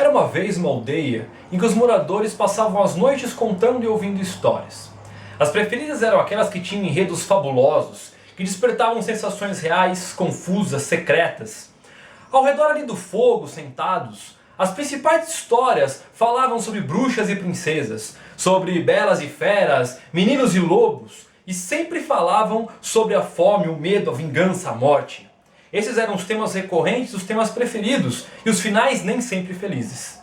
Era uma vez uma aldeia em que os moradores passavam as noites contando e ouvindo histórias. As preferidas eram aquelas que tinham enredos fabulosos, que despertavam sensações reais, confusas, secretas. Ao redor ali do fogo, sentados, as principais histórias falavam sobre bruxas e princesas, sobre belas e feras, meninos e lobos, e sempre falavam sobre a fome, o medo, a vingança, a morte. Esses eram os temas recorrentes, os temas preferidos, e os finais nem sempre felizes.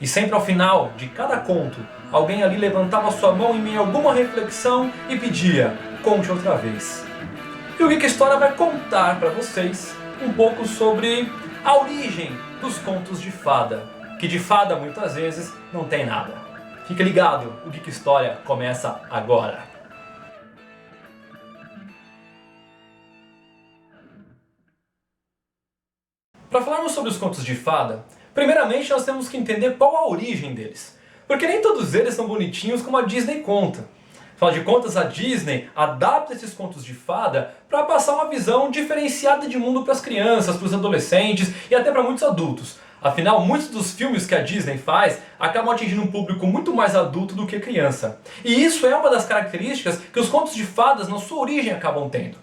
E sempre ao final de cada conto, alguém ali levantava sua mão em meio a alguma reflexão e pedia: conte outra vez. E o Geek História vai contar para vocês um pouco sobre a origem dos contos de fada, que de fada muitas vezes não tem nada. Fica ligado, o Geek História começa agora. Para falarmos sobre os contos de fada, primeiramente nós temos que entender qual a origem deles. Porque nem todos eles são bonitinhos como a Disney conta. Afinal de contas, a Disney adapta esses contos de fada para passar uma visão diferenciada de mundo para as crianças, para os adolescentes e até para muitos adultos. Afinal, muitos dos filmes que a Disney faz acabam atingindo um público muito mais adulto do que criança. E isso é uma das características que os contos de fadas na sua origem acabam tendo.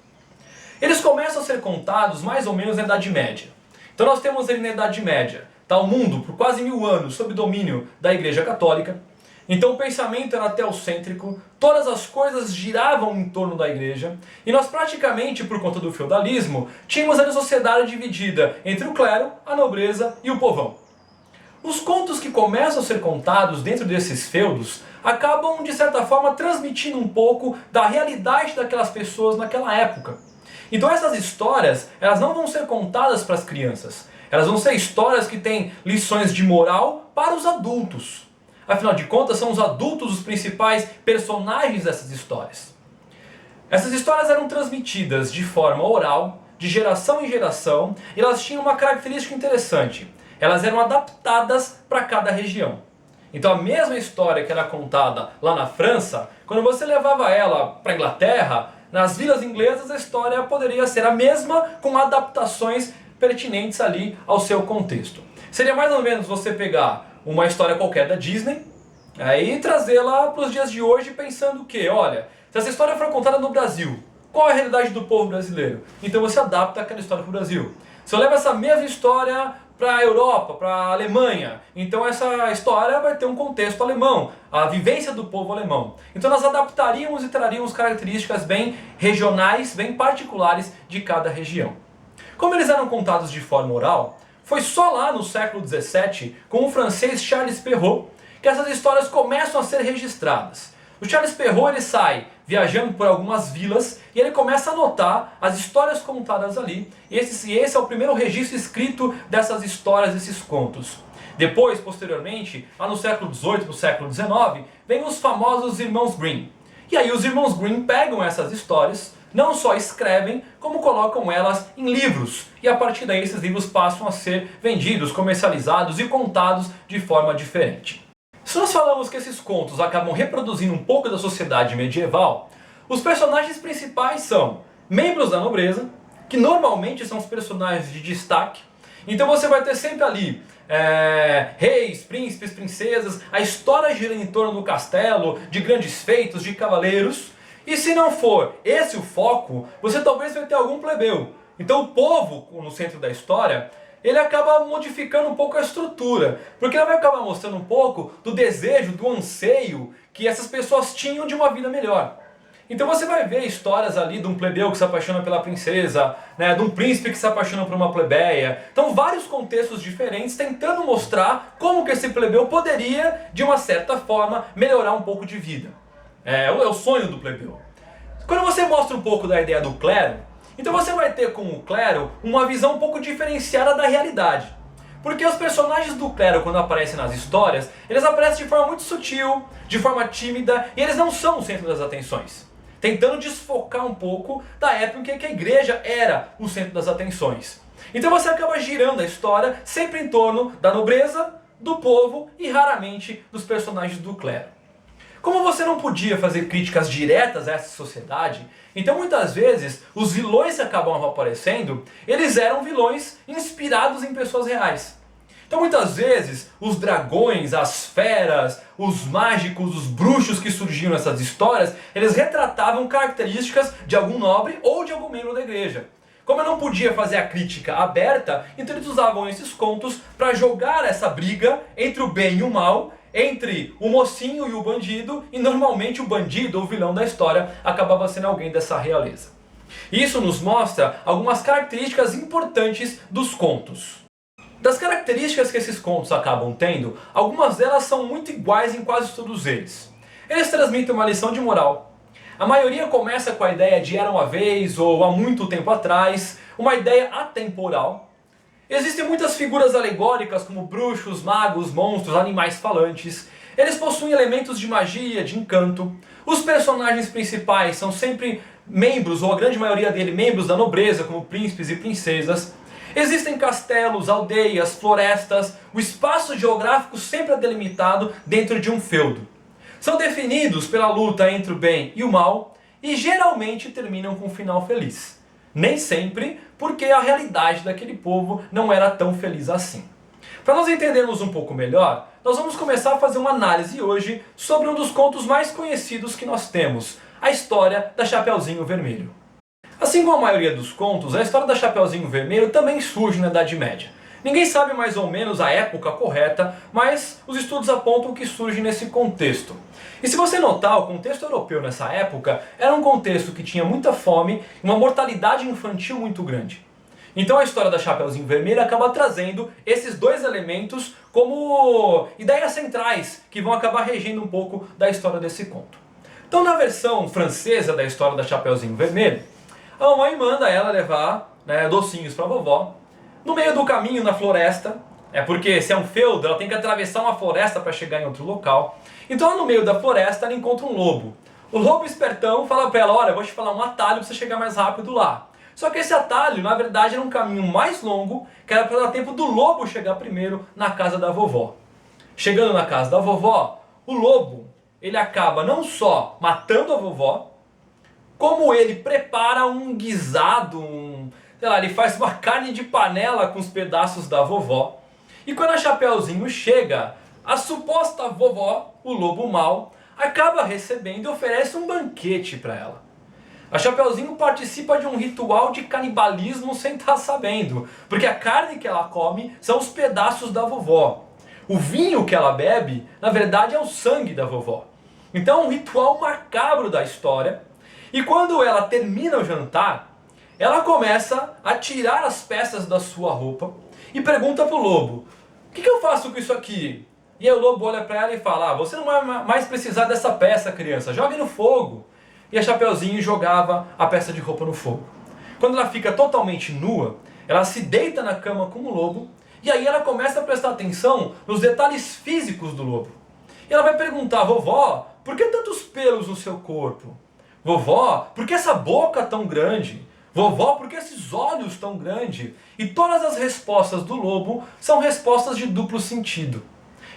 Eles começam a ser contados mais ou menos na Idade Média. Então nós temos ele na Idade Média, tá o mundo por quase 1000 anos sob domínio da Igreja Católica. Então o pensamento era teocêntrico, todas as coisas giravam em torno da igreja, e nós praticamente, por conta do feudalismo, tínhamos a sociedade dividida entre o clero, a nobreza e o povão. Os contos que começam a ser contados dentro desses feudos acabam, de certa forma, transmitindo um pouco da realidade daquelas pessoas naquela época. Então essas histórias, elas não vão ser contadas para as crianças. Elas vão ser histórias que têm lições de moral para os adultos. Afinal de contas, são os adultos os principais personagens dessas histórias. Essas histórias eram transmitidas de forma oral, de geração em geração, e elas tinham uma característica interessante. Elas eram adaptadas para cada região. Então a mesma história que era contada lá na França, quando você levava ela para a Inglaterra, nas vilas inglesas a história poderia ser a mesma, com adaptações pertinentes ali ao seu contexto. Seria mais ou menos você pegar uma história qualquer da Disney e trazê-la para os dias de hoje pensando que, olha, se essa história for contada no Brasil, qual é a realidade do povo brasileiro? Então você adapta aquela história para o Brasil. Se eu levo essa mesma história para a Europa, para a Alemanha, então essa história vai ter um contexto alemão, a vivência do povo alemão. Então nós adaptaríamos e traríamos características bem regionais, bem particulares de cada região. Como eles eram contados de forma oral, foi só lá no século XVII, com o francês Charles Perrault, que essas histórias começam a ser registradas. O Charles Perrault ele sai viajando por algumas vilas e ele começa a anotar as histórias contadas ali. E esse é o primeiro registro escrito dessas histórias, desses contos. Depois, posteriormente, lá no século XVIII para o século XIX, vem os famosos Irmãos Grimm. E aí os Irmãos Grimm pegam essas histórias, não só escrevem, como colocam elas em livros. E a partir daí esses livros passam a ser vendidos, comercializados e contados de forma diferente. Se nós falamos que esses contos acabam reproduzindo um pouco da sociedade medieval, os personagens principais são membros da nobreza, que normalmente são os personagens de destaque. Então você vai ter sempre ali reis, príncipes, princesas, a história gira em torno do castelo, de grandes feitos, de cavaleiros. E se não for esse o foco, você talvez vai ter algum plebeu. Então o povo, no centro da história, ele acaba modificando um pouco a estrutura, porque ele vai acabar mostrando um pouco do desejo, do anseio que essas pessoas tinham de uma vida melhor. Então você vai ver histórias ali de um plebeu que se apaixona pela princesa, de um príncipe que se apaixona por uma plebeia. Então vários contextos diferentes tentando mostrar como que esse plebeu poderia, de uma certa forma, melhorar um pouco de vida. É o sonho do plebeu. Quando você mostra um pouco da ideia do clero, então você vai ter com o clero uma visão um pouco diferenciada da realidade. Porque os personagens do clero, quando aparecem nas histórias, eles aparecem de forma muito sutil, de forma tímida, e eles não são o centro das atenções. Tentando desfocar um pouco da época em que a igreja era o centro das atenções. Então você acaba girando a história sempre em torno da nobreza, do povo e raramente dos personagens do clero. Como você não podia fazer críticas diretas a essa sociedade, então muitas vezes os vilões que acabavam aparecendo, eles eram vilões inspirados em pessoas reais. Então muitas vezes os dragões, as feras, os mágicos, os bruxos que surgiam nessas histórias, eles retratavam características de algum nobre ou de algum membro da igreja. Como eu não podia fazer a crítica aberta, então eles usavam esses contos para jogar essa briga entre o bem e o mal, entre o mocinho e o bandido, e normalmente o bandido ou vilão da história acabava sendo alguém dessa realeza. Isso nos mostra algumas características importantes dos contos. Das características que esses contos acabam tendo, algumas delas são muito iguais em quase todos eles. Eles transmitem uma lição de moral. A maioria começa com a ideia de era uma vez ou há muito tempo atrás, uma ideia atemporal. Existem muitas figuras alegóricas como bruxos, magos, monstros, animais falantes. Eles possuem elementos de magia, de encanto. Os personagens principais são sempre membros, ou a grande maioria deles, membros da nobreza, como príncipes e princesas. Existem castelos, aldeias, florestas, o espaço geográfico sempre é delimitado dentro de um feudo. São definidos pela luta entre o bem e o mal e geralmente terminam com um final feliz. Nem sempre, porque a realidade daquele povo não era tão feliz assim. Para nós entendermos um pouco melhor, nós vamos começar a fazer uma análise hoje sobre um dos contos mais conhecidos que nós temos, a história da Chapeuzinho Vermelho. Assim como a maioria dos contos, a história da Chapeuzinho Vermelho também surge na Idade Média. Ninguém sabe mais ou menos a época correta, mas os estudos apontam que surge nesse contexto. E se você notar, o contexto europeu nessa época era um contexto que tinha muita fome e uma mortalidade infantil muito grande. Então a história da Chapeuzinho Vermelho acaba trazendo esses dois elementos como ideias centrais que vão acabar regendo um pouco da história desse conto. Então na versão francesa da história da Chapeuzinho Vermelho, a mamãe manda ela levar docinhos para a vovó. No meio do caminho, na floresta, porque se é um feudo, ela tem que atravessar uma floresta para chegar em outro local. Então no meio da floresta ela encontra um lobo. O lobo espertão fala para ela, olha, eu vou te falar um atalho para você chegar mais rápido lá. Só que esse atalho, na verdade, era um caminho mais longo, que era para dar tempo do lobo chegar primeiro na casa da vovó. Chegando na casa da vovó, o lobo, ele acaba não só matando a vovó, como ele prepara um guisado, ele faz uma carne de panela com os pedaços da vovó. E quando a Chapeuzinho chega, a suposta vovó, o lobo mau, acaba recebendo e oferece um banquete para ela. A Chapeuzinho participa de um ritual de canibalismo sem estar sabendo, porque a carne que ela come são os pedaços da vovó. O vinho que ela bebe, na verdade, é o sangue da vovó. Então é um ritual macabro da história. E quando ela termina o jantar, ela começa a tirar as peças da sua roupa e pergunta pro lobo, o que eu faço com isso aqui? E aí o lobo olha para ela e fala, você não vai mais precisar dessa peça, criança, jogue no fogo. E a Chapeuzinho jogava a peça de roupa no fogo. Quando ela fica totalmente nua, ela se deita na cama com o lobo e aí ela começa a prestar atenção nos detalhes físicos do lobo. E ela vai perguntar, vovó, por que tantos pelos no seu corpo? Vovó, por que essa boca tão grande? Vovó, por que esses olhos tão grandes? E todas as respostas do lobo são respostas de duplo sentido.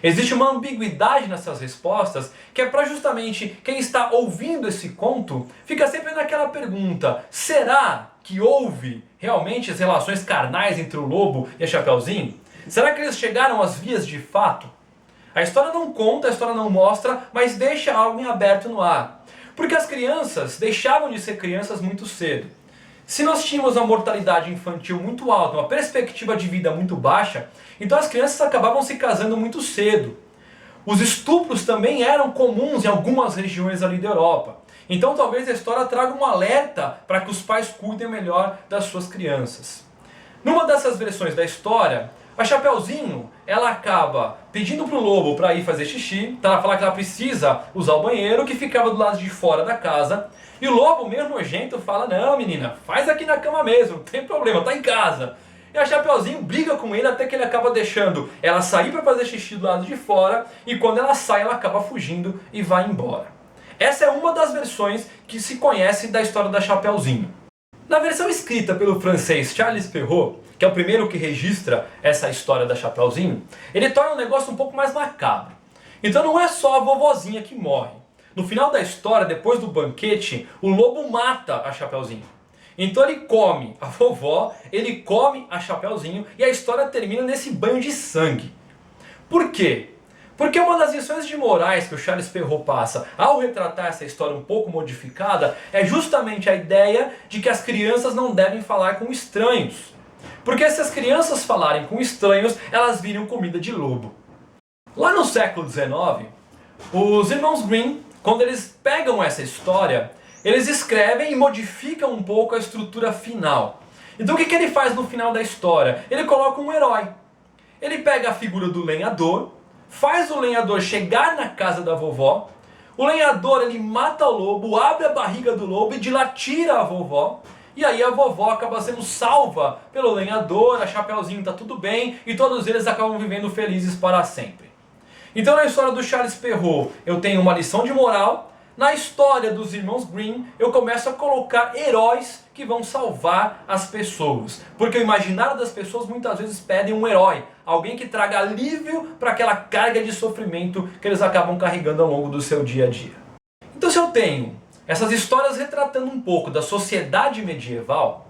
Existe uma ambiguidade nessas respostas que é para justamente quem está ouvindo esse conto fica sempre naquela pergunta, será que houve realmente as relações carnais entre o lobo e a Chapeuzinho? Será que eles chegaram às vias de fato? A história não conta, a história não mostra, mas deixa algo em aberto no ar. Porque as crianças deixavam de ser crianças muito cedo. Se nós tínhamos uma mortalidade infantil muito alta, uma perspectiva de vida muito baixa, então as crianças acabavam se casando muito cedo. Os estupros também eram comuns em algumas regiões ali da Europa. Então talvez a história traga um alerta para que os pais cuidem melhor das suas crianças. Numa dessas versões da história, a Chapeuzinho, ela acaba pedindo pro lobo para ir fazer xixi, então ela fala que ela precisa usar o banheiro, que ficava do lado de fora da casa. E o lobo, meio nojento, fala, não menina, faz aqui na cama mesmo, não tem problema, tá em casa. E a Chapeuzinho briga com ele até que ele acaba deixando ela sair para fazer xixi do lado de fora, e quando ela sai, ela acaba fugindo e vai embora. Essa é uma das versões que se conhece da história da Chapeuzinho. Na versão escrita pelo francês Charles Perrault, que é o primeiro que registra essa história da Chapeuzinho, ele torna o negócio um pouco mais macabro. Então não é só a vovozinha que morre. No final da história, depois do banquete, o lobo mata a Chapeuzinho. Então ele come a vovó, ele come a Chapeuzinho e a história termina nesse banho de sangue. Por quê? Porque uma das lições de morais que o Charles Perrault passa ao retratar essa história um pouco modificada é justamente a ideia de que as crianças não devem falar com estranhos. Porque se as crianças falarem com estranhos, elas viram comida de lobo. Lá no século XIX, os irmãos Grimm, quando eles pegam essa história, eles escrevem e modificam um pouco a estrutura final. Então o que ele faz no final da história? Ele coloca um herói. Ele pega a figura do lenhador, faz o lenhador chegar na casa da vovó, o lenhador ele mata o lobo, abre a barriga do lobo e de lá tira a vovó, e aí a vovó acaba sendo salva pelo lenhador, a Chapeuzinho está tudo bem, e todos eles acabam vivendo felizes para sempre. Então na história do Charles Perrault eu tenho uma lição de moral, na história dos irmãos Grimm eu começo a colocar heróis que vão salvar as pessoas. Porque o imaginário das pessoas muitas vezes pedem um herói, alguém que traga alívio para aquela carga de sofrimento que eles acabam carregando ao longo do seu dia a dia. Então se eu tenho essas histórias retratando um pouco da sociedade medieval,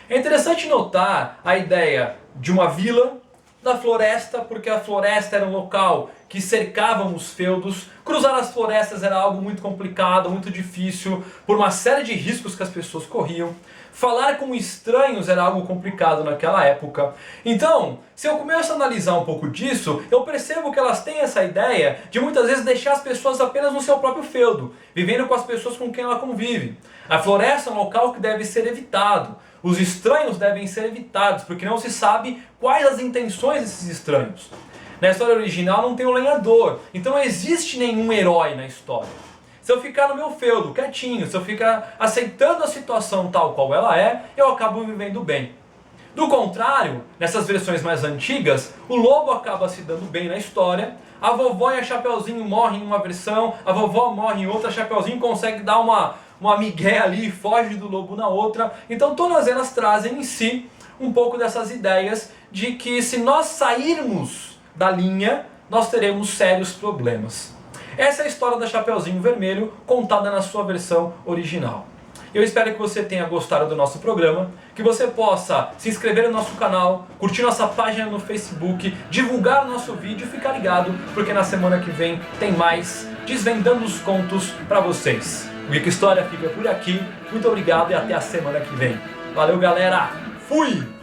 é interessante notar a ideia de uma vila, da floresta, porque a floresta era um local que cercavam os feudos. Cruzar as florestas era algo muito complicado, muito difícil, por uma série de riscos que as pessoas corriam. Falar com estranhos era algo complicado naquela época. Então, se eu começo a analisar um pouco disso, eu percebo que elas têm essa ideia de muitas vezes deixar as pessoas apenas no seu próprio feudo, vivendo com as pessoas com quem ela convive. A floresta é um local que deve ser evitado. Os estranhos devem ser evitados, porque não se sabe quais as intenções desses estranhos. Na história original não tem um lenhador, então não existe nenhum herói na história. Se eu ficar no meu feudo, quietinho, se eu ficar aceitando a situação tal qual ela é, eu acabo vivendo bem. Do contrário, nessas versões mais antigas, o lobo acaba se dando bem na história, a vovó e a Chapeuzinho morrem em uma versão, a vovó morre em outra, a Chapeuzinho consegue dar uma migué ali e foge do lobo na outra. Então todas elas trazem em si um pouco dessas ideias de que se nós sairmos da linha, nós teremos sérios problemas. Essa é a história da Chapeuzinho Vermelho, contada na sua versão original. Eu espero que você tenha gostado do nosso programa, que você possa se inscrever no nosso canal, curtir nossa página no Facebook, divulgar o nosso vídeo e ficar ligado, porque na semana que vem tem mais Desvendando os Contos para vocês. O Geek História fica por aqui, muito obrigado e até a semana que vem. Valeu galera, fui!